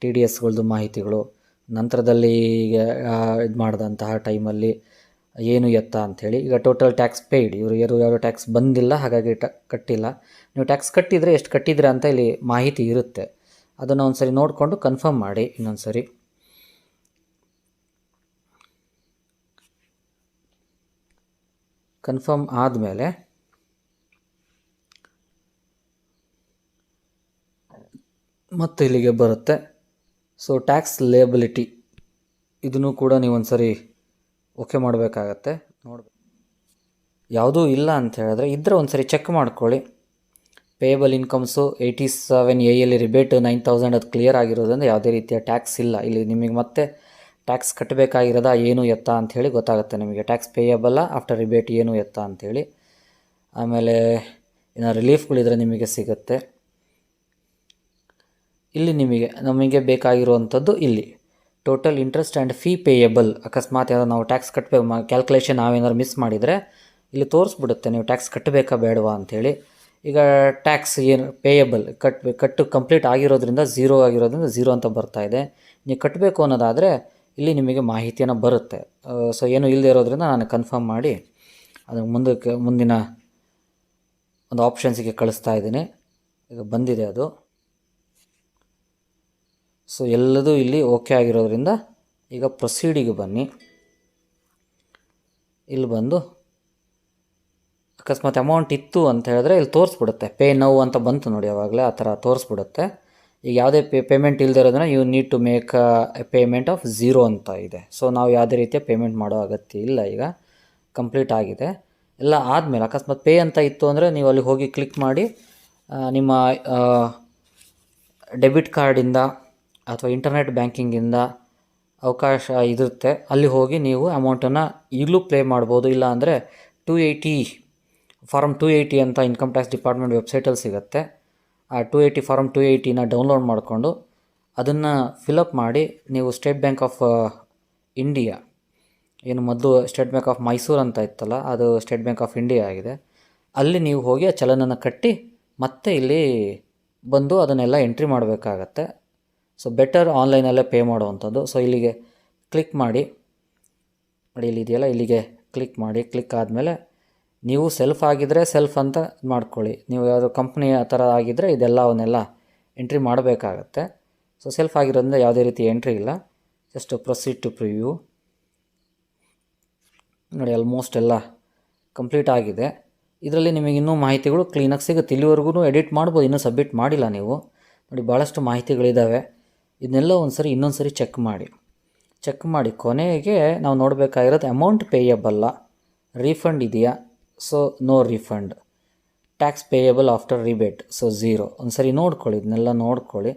ಟಿ ಡಿ ಎಸ್ಗಳದ್ದು ಮಾಹಿತಿಗಳು. ನಂತರದಲ್ಲಿ ಇದು ಮಾಡಿದಂತಹ ಟೈಮಲ್ಲಿ ಏನು ಎತ್ತ ಅಂಥೇಳಿ. ಈಗ ಟೋಟಲ್ ಟ್ಯಾಕ್ಸ್ ಪೇಯ್ಡ್, ಇವರು ಯಾರು ಟ್ಯಾಕ್ಸ್ ಬಂದಿಲ್ಲ, ಹಾಗಾಗಿ ಕಟ್ಟಿಲ್ಲ. ನೀವು ಟ್ಯಾಕ್ಸ್ ಕಟ್ಟಿದರೆ ಎಷ್ಟು ಕಟ್ಟಿದ್ರೆ ಅಂತ ಇಲ್ಲಿ ಮಾಹಿತಿ ಇರುತ್ತೆ. ಅದನ್ನು ಒಂದು ಸರಿ ನೋಡಿಕೊಂಡು ಕನ್ಫರ್ಮ್ ಮಾಡಿ. ಇನ್ನೊಂದು ಸರಿ ಕನ್ಫರ್ಮ್ ಆದಮೇಲೆ ಮತ್ತೆ ಇಲ್ಲಿಗೆ ಬರುತ್ತೆ. ಸೊ ಟ್ಯಾಕ್ಸ್ ಲೇಯಬಿಲಿಟಿ ಇದನ್ನು ಕೂಡ ನೀವು ಒಂದು ಸರಿ ಓಕೆ ಮಾಡಬೇಕಾಗತ್ತೆ. ನೋಡಬೇಕು, ಯಾವುದೂ ಇಲ್ಲ ಅಂತ ಹೇಳಿದ್ರೆ ಇದ್ದರೆ ಒಂದು ಸರಿ ಚೆಕ್ ಮಾಡ್ಕೊಳ್ಳಿ. ಪೇಯಬಲ್ ಇನ್ಕಮ್ಸು 87A ರಿಬೇಟ್ 9000 ಅದು ಕ್ಲಿಯರ್ ಆಗಿರೋದ್ರಿಂದ ಯಾವುದೇ ರೀತಿಯ ಟ್ಯಾಕ್ಸ್ ಇಲ್ಲ. ಇಲ್ಲಿ ನಿಮಗೆ ಮತ್ತೆ ಟ್ಯಾಕ್ಸ್ ಕಟ್ಟಬೇಕಾಗಿರೋದ ಏನು ಎತ್ತ ಅಂಥೇಳಿ ಗೊತ್ತಾಗುತ್ತೆ ನಿಮಗೆ. ಟ್ಯಾಕ್ಸ್ ಪೇಯಬಲ್ಲ ಆಫ್ಟರ್ ರಿಬೇಟ್ ಏನು ಎತ್ತ ಅಂಥೇಳಿ. ಆಮೇಲೆ ಏನೋ ರಿಲೀಫ್ಗಳಿದ್ರೆ ನಿಮಗೆ ಸಿಗುತ್ತೆ. ಇಲ್ಲಿ ನಮಗೆ ಬೇಕಾಗಿರುವಂಥದ್ದು ಇಲ್ಲಿ total interest and fee payable. ಅಕಸ್ಮಾತ್ ಯಾವ್ದು ನಾವು ಟ್ಯಾಕ್ಸ್ ಕಟ್ಟಬೇಕು, ಕ್ಯಾಲ್ಕುಲೇಷನ್ ನಾವೇನಾದ್ರು ಮಿಸ್ ಮಾಡಿದರೆ ಇಲ್ಲಿ ತೋರಿಸ್ಬಿಡುತ್ತೆ ನೀವು ಟ್ಯಾಕ್ಸ್ ಕಟ್ಟಬೇಕಾ ಬೇಡವಾ ಅಂಥೇಳಿ. ಈಗ ಟ್ಯಾಕ್ಸ್ ಏನು ಪೇಯಬಲ್ ಕಟ್ಟು ಕಂಪ್ಲೀಟ್ ಆಗಿರೋದ್ರಿಂದ ಝೀರೋ ಅಂತ ಬರ್ತಾಯಿದೆ. ನೀವು ಕಟ್ಟಬೇಕು ಅನ್ನೋದಾದರೆ ಇಲ್ಲಿ ನಿಮಗೆ ಮಾಹಿತಿಯನ್ನು ಬರುತ್ತೆ. ಸೊ ಏನು ಇಲ್ಲದೆ ಇರೋದ್ರಿಂದ ನಾನು ಕನ್ಫರ್ಮ್ ಮಾಡಿ ಅದು ಮುಂದಿನ ಒಂದು ಆಪ್ಷನ್ಸಿಗೆ ಕಳಿಸ್ತಾ ಇದ್ದೀನಿ. ಈಗ ಬಂದಿದೆ ಅದು. ಸೊ ಎಲ್ಲದೂ ಇಲ್ಲಿ ಓಕೆ ಆಗಿರೋದ್ರಿಂದ ಈಗ ಪ್ರೊಸೀಡಿಗೆ ಬನ್ನಿ. ಇಲ್ಲಿ ಬಂದು ಅಕಸ್ಮಾತ್ ಅಮೌಂಟ್ ಇತ್ತು ಅಂತ ಹೇಳಿದ್ರೆ ಇಲ್ಲಿ ತೋರಿಸ್ಬಿಡುತ್ತೆ. ಪೇ ನೌ ಅಂತ ಬಂತು ನೋಡಿ, ಆವಾಗಲೇ ಆ ಥರ ತೋರಿಸ್ಬಿಡುತ್ತೆ. ಈಗ ಯಾವುದೇ ಪೇಮೆಂಟ್ ಇಲ್ಲದೆ ಇರೋದನ್ನ you need to make a payment of 0 ಅಂತ ಇದೆ. ಸೊ ನಾವು ಯಾವುದೇ ರೀತಿಯ ಪೇಮೆಂಟ್ ಮಾಡೋ ಅಗತ್ಯ ಇಲ್ಲ. ಈಗ ಕಂಪ್ಲೀಟ್ ಆಗಿದೆ. ಎಲ್ಲ ಆದಮೇಲೆ ಅಕಸ್ಮಾತ್ ಪೇ ಅಂತ ಇತ್ತು ಅಂದರೆ ನೀವು ಅಲ್ಲಿ ಹೋಗಿ ಕ್ಲಿಕ್ ಮಾಡಿ ನಿಮ್ಮ ಡೆಬಿಟ್ ಕಾರ್ಡಿಂದ ಅಥವಾ ಇಂಟರ್ನೆಟ್ ಬ್ಯಾಂಕಿಂಗಿಂದ ಅವಕಾಶ ಇರುತ್ತೆ. ಅಲ್ಲಿ ಹೋಗಿ ನೀವು ಅಮೌಂಟನ್ನು ಈಗಲೂ ಪೇ ಮಾಡ್ಬೋದು. ಇಲ್ಲ ಅಂದರೆ 280 ಫಾರಮ್ 280 ಅಂತ ಇನ್ಕಮ್ ಟ್ಯಾಕ್ಸ್ ಡಿಪಾರ್ಟ್ಮೆಂಟ್ ವೆಬ್ಸೈಟಲ್ಲಿ ಸಿಗುತ್ತೆ. ಆ 280 ಫಾರಮ್ 280ನ ಡೌನ್ಲೋಡ್ ಮಾಡಿಕೊಂಡು ಅದನ್ನು ಫಿಲಪ್ ಮಾಡಿ ನೀವು ಸ್ಟೇಟ್ ಬ್ಯಾಂಕ್ ಆಫ್ ಇಂಡಿಯಾ, ಏನು ಮೊದಲು ಸ್ಟೇಟ್ ಬ್ಯಾಂಕ್ ಆಫ್ ಮೈಸೂರು ಅಂತ ಇತ್ತಲ್ಲ, ಅದು ಸ್ಟೇಟ್ ಬ್ಯಾಂಕ್ ಆಫ್ ಇಂಡಿಯಾ ಆಗಿದೆ. ಅಲ್ಲಿ ನೀವು ಹೋಗಿ ಆ ಚಲನನ್ನು ಕಟ್ಟಿ ಮತ್ತೆ ಇಲ್ಲಿ ಬಂದು ಅದನ್ನೆಲ್ಲ ಎಂಟ್ರಿ ಮಾಡಬೇಕಾಗತ್ತೆ. ಸೊ ಬೆಟರ್ ಆನ್ಲೈನಲ್ಲೇ ಪೇ ಮಾಡುವಂಥದ್ದು. ಸೊ ಇಲ್ಲಿಗೆ ಕ್ಲಿಕ್ ಮಾಡಿ ನೋಡಿ, ಇಲ್ಲಿ ಇದೆಯಲ್ಲ, ಇಲ್ಲಿಗೆ ಕ್ಲಿಕ್ ಮಾಡಿ. ಕ್ಲಿಕ್ ಆದಮೇಲೆ ನೀವು ಸೆಲ್ಫ್ ಆಗಿದ್ದರೆ ಸೆಲ್ಫ್ ಅಂತ ಮಾಡ್ಕೊಳ್ಳಿ. ನೀವು ಯಾವುದೋ ಕಂಪ್ನಿ ಆ ಥರ ಆಗಿದ್ದರೆ ಅವನ್ನೆಲ್ಲ ಎಂಟ್ರಿ ಮಾಡಬೇಕಾಗತ್ತೆ. ಸೊ ಸೆಲ್ಫ್ ಆಗಿರೋದ್ರಿಂದ ಯಾವುದೇ ರೀತಿ ಎಂಟ್ರಿ ಇಲ್ಲ. ಜಸ್ಟ್ ಪ್ರೊಸೀಡ್ ಟು ಪ್ರಿವ್ಯೂ ನೋಡಿ. ಆಲ್ಮೋಸ್ಟ್ ಎಲ್ಲ ಕಂಪ್ಲೀಟ್ ಆಗಿದೆ. ಇದರಲ್ಲಿ ನಿಮಗೆ ಇನ್ನೂ ಮಾಹಿತಿಗಳು ಕ್ಲೀನಾಗಿ ಸಿಗುತ್ತೆ. ಇಲ್ಲಿವರೆಗೂ ಎಡಿಟ್ ಮಾಡ್ಬೋದು, ಇನ್ನೂ ಸಬ್ಮಿಟ್ ಮಾಡಿಲ್ಲ ನೀವು ನೋಡಿ. ಭಾಳಷ್ಟು ಮಾಹಿತಿಗಳಿದ್ದಾವೆ. ಇದನ್ನೆಲ್ಲ ಇನ್ನೊಂದು ಸರಿ ಚೆಕ್ ಮಾಡಿ ಕೊನೆಗೆ ನಾವು ನೋಡಬೇಕಾಗಿರೋದು ಅಮೌಂಟ್ ಪೇಯಬಲ್ಲ, ರೀಫಂಡ್ ಇದೆಯಾ. So no refund. Tax payable after rebate, so 0. ಒಂದು ಸರಿ ನೋಡ್ಕೊಳ್ಳಿ, ಇದನ್ನೆಲ್ಲ ನೋಡ್ಕೊಳ್ಳಿ.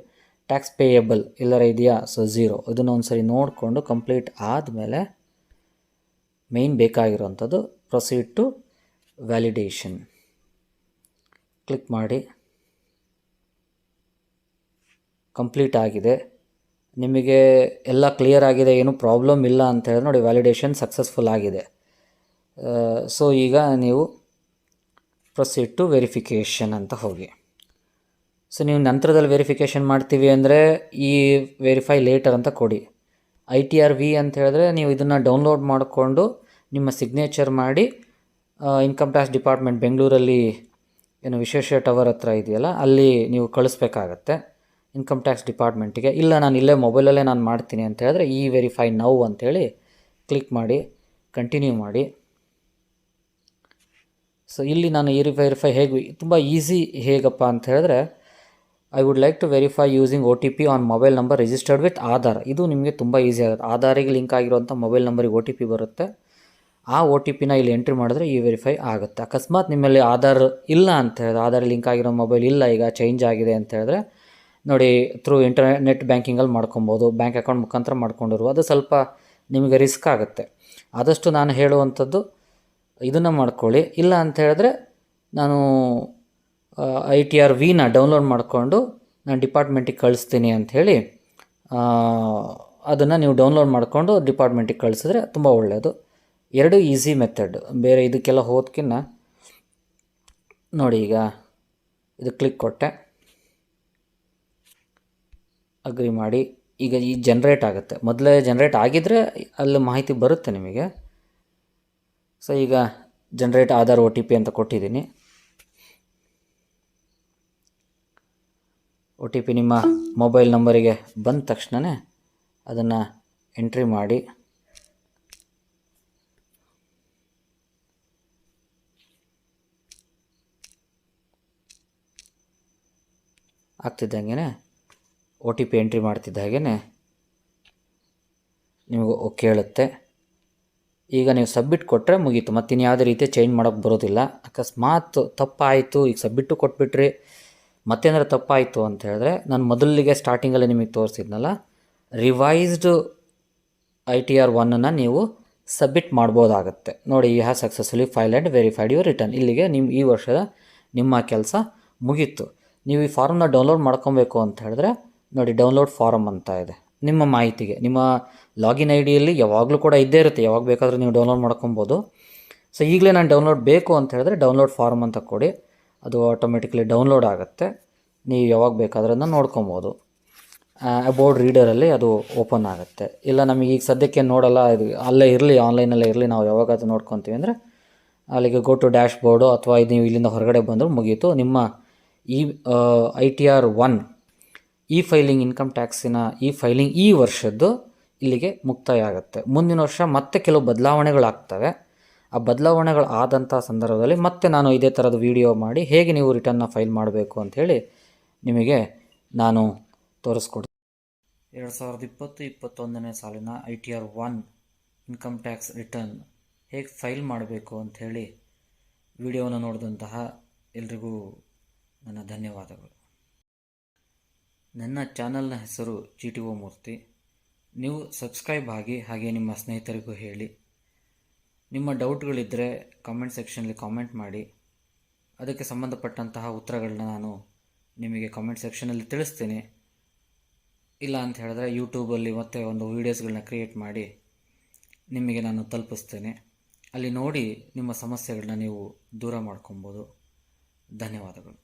ಟ್ಯಾಕ್ಸ್ ಪೇಯಬಲ್ ಎಲ್ಲರ ಇದೆಯಾ, ಸೊ 0. ಇದನ್ನು ಒಂದು ಸರಿ ನೋಡಿಕೊಂಡು ಕಂಪ್ಲೀಟ್ ಆದಮೇಲೆ ಮೇಯ್ನ್ ಬೇಕಾಗಿರೋವಂಥದ್ದು ಪ್ರೊಸೀಡ್ ಟು ವ್ಯಾಲಿಡೇಷನ್ ಕ್ಲಿಕ್ ಮಾಡಿ. ಕಂಪ್ಲೀಟ್ ಆಗಿದೆ. ನಿಮಗೆ ಎಲ್ಲ ಕ್ಲಿಯರ್ ಆಗಿದೆ, ಏನೂ ಪ್ರಾಬ್ಲಮ್ ಇಲ್ಲ ಅಂತ ಹೇಳಿದ್ರೆ ನೋಡಿ, ವ್ಯಾಲಿಡೇಷನ್ ಸಕ್ಸಸ್ಫುಲ್ ಆಗಿದೆ. ಸೊ ಈಗ ನೀವು ಪ್ರೊಸೀಡ್ ಟು ವೆರಿಫಿಕೇಷನ್ ಅಂತ ಹೋಗಿ. ಸೊ ನೀವು ನಂತರದಲ್ಲಿ ವೆರಿಫಿಕೇಷನ್ ಮಾಡ್ತೀವಿ ಅಂದರೆ ಈ ವೆರಿಫೈ ಲೇಟರ್ ಅಂತ ಕೊಡಿ. ITR-V ಅಂತ ಹೇಳಿದ್ರೆ ನೀವು ಇದನ್ನು ಡೌನ್ಲೋಡ್ ಮಾಡಿಕೊಂಡು ನಿಮ್ಮ ಸಿಗ್ನೇಚರ್ ಮಾಡಿ ಇನ್ಕಮ್ ಟ್ಯಾಕ್ಸ್ ಡಿಪಾರ್ಟ್ಮೆಂಟ್ ಬೆಂಗಳೂರಲ್ಲಿ ಏನು ವಿಶೇಷ ಟವರ್ ಹತ್ರ ಇದೆಯಲ್ಲ, ಅಲ್ಲಿ ನೀವು ಕಳಿಸ್ಬೇಕಾಗತ್ತೆ ಇನ್ಕಮ್ ಟ್ಯಾಕ್ಸ್ ಡಿಪಾರ್ಟ್ಮೆಂಟಿಗೆ. ಇಲ್ಲ ನಾನು ಇಲ್ಲೇ ಮೊಬೈಲಲ್ಲೇ ನಾನು ಮಾಡ್ತೀನಿ ಅಂತ ಹೇಳಿದ್ರೆ ವೆರಿಫೈ ನೌ ಅಂಥೇಳಿ ಕ್ಲಿಕ್ ಮಾಡಿ ಕಂಟಿನ್ಯೂ ಮಾಡಿ. ಸೊ ಇಲ್ಲಿ ನಾನು ವೆರಿಫೈ ತುಂಬ ಈಸಿ ಹೇಗಪ್ಪ ಅಂತ ಹೇಳಿದ್ರೆ, I would like to verify using OTP on mobile number registered with Aadhaar. ಇದು ನಿಮಗೆ ತುಂಬ ಈಸಿ ಆಗುತ್ತೆ. ಆಧಾರಿಗೆ ಲಿಂಕ್ ಆಗಿರುವಂಥ ಮೊಬೈಲ್ ನಂಬರಿಗೆ OTP ಬರುತ್ತೆ. ಆ OTPನ ಇಲ್ಲಿ ಎಂಟ್ರಿ ಮಾಡಿದ್ರೆ ವೆರಿಫೈ ಆಗುತ್ತೆ. ಅಕಸ್ಮಾತ್ ನಿಮ್ಮಲ್ಲಿ ಆಧಾರ್ ಇಲ್ಲ ಅಂತ ಹೇಳಿದ್ರೆ, ಆಧಾರ್ ಲಿಂಕ್ ಆಗಿರೋ ಮೊಬೈಲ್ ಇಲ್ಲ, ಈಗ ಚೇಂಜ್ ಆಗಿದೆ ಅಂತ ಹೇಳಿದ್ರೆ ನೋಡಿ, ಥ್ರೂ ನೆಟ್ ಬ್ಯಾಂಕಿಂಗಲ್ಲಿ ಮಾಡ್ಕೊಬೋದು, ಬ್ಯಾಂಕ್ ಅಕೌಂಟ್ ಮುಖಾಂತರ ಮಾಡ್ಕೊಂಡಿರುವ ಅದು ಸ್ವಲ್ಪ ನಿಮಗೆ ರಿಸ್ಕ್ ಆಗುತ್ತೆ. ಆದಷ್ಟು ನಾನು ಹೇಳುವಂಥದ್ದು ಇದನ್ನು ಮಾಡ್ಕೊಳ್ಳಿ. ಇಲ್ಲ ಅಂತ ಹೇಳಿದ್ರೆ ನಾನು ITR-V ಡೌನ್ಲೋಡ್ ಮಾಡಿಕೊಂಡು ನಾನು ಡಿಪಾರ್ಟ್ಮೆಂಟಿಗೆ ಕಳಿಸ್ತೀನಿ ಅಂಥೇಳಿ ಅದನ್ನು ನೀವು ಡೌನ್ಲೋಡ್ ಮಾಡಿಕೊಂಡು ಡಿಪಾರ್ಟ್ಮೆಂಟಿಗೆ ಕಳಿಸಿದ್ರೆ ತುಂಬ ಒಳ್ಳೆಯದು. ಎರಡು ಈಸಿ ಮೆಥಡ್. ಬೇರೆ ಇದಕ್ಕೆಲ್ಲ ಹೋದ್ಕಿನ್ನ ನೋಡಿ, ಈಗ ಇದು ಕ್ಲಿಕ್ ಕೊಟ್ಟೆ, ಅಗ್ರಿ ಮಾಡಿ. ಈಗ ಈ ಜನ್ರೇಟ್ ಆಗುತ್ತೆ. ಮೊದಲೇ ಜನ್ರೇಟ್ ಆಗಿದ್ದರೆ ಅಲ್ಲಿ ಮಾಹಿತಿ ಬರುತ್ತೆ ನಿಮಗೆ. ಸೊ ಈಗ ಜನ್ರೇಟ್ ಆಧಾರ್ OTP ಅಂತ ಕೊಟ್ಟಿದ್ದೀನಿ. OTP ನಿಮ್ಮ ಮೊಬೈಲ್ ನಂಬರಿಗೆ ಬಂದ ತಕ್ಷಣವೇ ಅದನ್ನು ಎಂಟ್ರಿ ಮಾಡಿ. ಆಗ್ತಿದ್ದಂಗೆ OTP ಎಂಟ್ರಿ ಮಾಡ್ತಿದ್ದ ಹಾಗೇ ನಿಮಗೆ ಓಕೆ ಹೇಳುತ್ತೆ. ಈಗ ನೀವು ಸಬ್ಮಿಟ್ ಕೊಟ್ಟರೆ ಮುಗೀತು. ಮತ್ತಿನ್ನು ಯಾವುದೇ ರೀತಿ ಚೇಂಜ್ ಮಾಡೋಕ್ಕೆ ಬರೋದಿಲ್ಲ. ಅಕಸ್ಮಾತ್ ತಪ್ಪಾಯಿತು, ಈಗ ಸಬ್ಮಿಟ್ಟು ಕೊಟ್ಬಿಟ್ರಿ, ಮತ್ತೇನಾದ್ರು ತಪ್ಪಾಯಿತು ಅಂತ ಹೇಳಿದ್ರೆ ನಾನು ಮೊದಲಿಗೆ ಸ್ಟಾರ್ಟಿಂಗಲ್ಲಿ ನಿಮಗೆ ತೋರಿಸಿದ್ನಲ್ಲ, ರಿವೈಸ್ಡ್ ITR-1 ನೀವು ಸಬ್ಮಿಟ್ ಮಾಡ್ಬೋದಾಗುತ್ತೆ. ನೋಡಿ, you have successfully file and verified your return. ಇಲ್ಲಿಗೆ ಈ ವರ್ಷದ ನಿಮ್ಮ ಕೆಲಸ ಮುಗೀತು. ನೀವು ಈ ಫಾರ್ಮ್ನ ಡೌನ್ಲೋಡ್ ಮಾಡ್ಕೊಬೇಕು ಅಂತ ಹೇಳಿದ್ರೆ ನೋಡಿ, ಡೌನ್ಲೋಡ್ ಫಾರಮ್ ಅಂತ ಇದೆ. ನಿಮ್ಮ ಮಾಹಿತಿಗೆ ನಿಮ್ಮ ಲಾಗಿನ್ IDಯಲ್ಲಿ ಯಾವಾಗಲೂ ಕೂಡ ಇದ್ದೇ ಇರುತ್ತೆ, ಯಾವಾಗ ಬೇಕಾದರೂ ನೀವು ಡೌನ್ಲೋಡ್ ಮಾಡ್ಕೊಬೋದು. ಸೊ ಈಗಲೇ ನಾನು ಡೌನ್ಲೋಡ್ ಬೇಕು ಅಂತ ಹೇಳಿದ್ರೆ ಡೌನ್ಲೋಡ್ ಫಾರ್ಮ್ ಅಂತ ಕೊಡಿ, ಅದು ಆಟೋಮೆಟಿಕ್ಲಿ ಡೌನ್ಲೋಡ್ ಆಗುತ್ತೆ. ನೀವು ಯಾವಾಗ ಬೇಕಾದ್ರೆ ಅದನ್ನು ನೋಡ್ಕೊಬೋದು. ಅಬೌಟ್ ರೀಡರಲ್ಲಿ ಅದು ಓಪನ್ ಆಗುತ್ತೆ. ಇಲ್ಲ ನಮಗೆ ಈಗ ಸದ್ಯಕ್ಕೆ ನೋಡಲ್ಲ, ಇದು ಅಲ್ಲೇ ಇರಲಿ, ಆನ್ಲೈನಲ್ಲೇ ಇರಲಿ, ನಾವು ಯಾವಾಗಾದ್ರೂ ನೋಡ್ಕೊತೀವಿ ಅಂದರೆ ಅಲ್ಲಿಗೆ ಗೋ ಟು ಡ್ಯಾಶ್ ಬೋರ್ಡು ಅಥವಾ ಇದು ನೀವು ಇಲ್ಲಿಂದ ಹೊರಗಡೆ ಬಂದರೂ ಮುಗೀತು. ನಿಮ್ಮ ಈ ITR-1 ಫೈಲಿಂಗ್, ಇನ್ಕಮ್ ಟ್ಯಾಕ್ಸಿನ ಫೈಲಿಂಗ್ ಈ ವರ್ಷದ್ದು ಇಲ್ಲಿಗೆ ಮುಕ್ತಾಯ ಆಗುತ್ತೆ. ಮುಂದಿನ ವರ್ಷ ಮತ್ತೆ ಕೆಲವು ಬದಲಾವಣೆಗಳಾಗ್ತವೆ. ಆ ಬದಲಾವಣೆಗಳು ಆದಂಥ ಸಂದರ್ಭದಲ್ಲಿ ಮತ್ತೆ ನಾನು ಇದೇ ಥರದ ವಿಡಿಯೋ ಮಾಡಿ ಹೇಗೆ ನೀವು ರಿಟರ್ನ್ನ ಫೈಲ್ ಮಾಡಬೇಕು ಅಂಥೇಳಿ ನಿಮಗೆ ನಾನು ತೋರಿಸ್ಕೊಡ್ತೀನಿ. 2020-21ನೇ ಸಾಲಿನ ITR-1 ಇನ್ಕಮ್ ಟ್ಯಾಕ್ಸ್ ರಿಟರ್ನ್ ಹೇಗೆ ಫೈಲ್ ಮಾಡಬೇಕು ಅಂಥೇಳಿ ವಿಡಿಯೋವನ್ನು ನೋಡಿದಂತಹ ಎಲ್ರಿಗೂ ನನ್ನ ಧನ್ಯವಾದಗಳು. ನನ್ನ ಚಾನಲ್ನ ಹೆಸರು GTO ಮೂರ್ತಿ. ನೀವು ಸಬ್ಸ್ಕ್ರೈಬ್ ಆಗಿ, ಹಾಗೆ ನಿಮ್ಮ ಸ್ನೇಹಿತರಿಗೂ ಹೇಳಿ. ನಿಮ್ಮ ಡೌಟ್ಗಳಿದ್ದರೆ ಕಾಮೆಂಟ್ ಸೆಕ್ಷನಲ್ಲಿ ಕಾಮೆಂಟ್ ಮಾಡಿ. ಅದಕ್ಕೆ ಸಂಬಂಧಪಟ್ಟಂತಹ ಉತ್ತರಗಳನ್ನ ನಾನು ನಿಮಗೆ ಕಾಮೆಂಟ್ ಸೆಕ್ಷನಲ್ಲಿ ತಿಳಿಸ್ತೀನಿ. ಇಲ್ಲ ಅಂತ ಹೇಳಿದ್ರೆ ಯೂಟ್ಯೂಬಲ್ಲಿ ಮತ್ತೆ ಒಂದು ವೀಡಿಯೋಸ್ಗಳನ್ನ ಕ್ರಿಯೇಟ್ ಮಾಡಿ ನಿಮಗೆ ನಾನು ತಲುಪಿಸ್ತೇನೆ. ಅಲ್ಲಿ ನೋಡಿ ನಿಮ್ಮ ಸಮಸ್ಯೆಗಳನ್ನ ನೀವು ದೂರ ಮಾಡ್ಕೊಬೋದು. ಧನ್ಯವಾದಗಳು.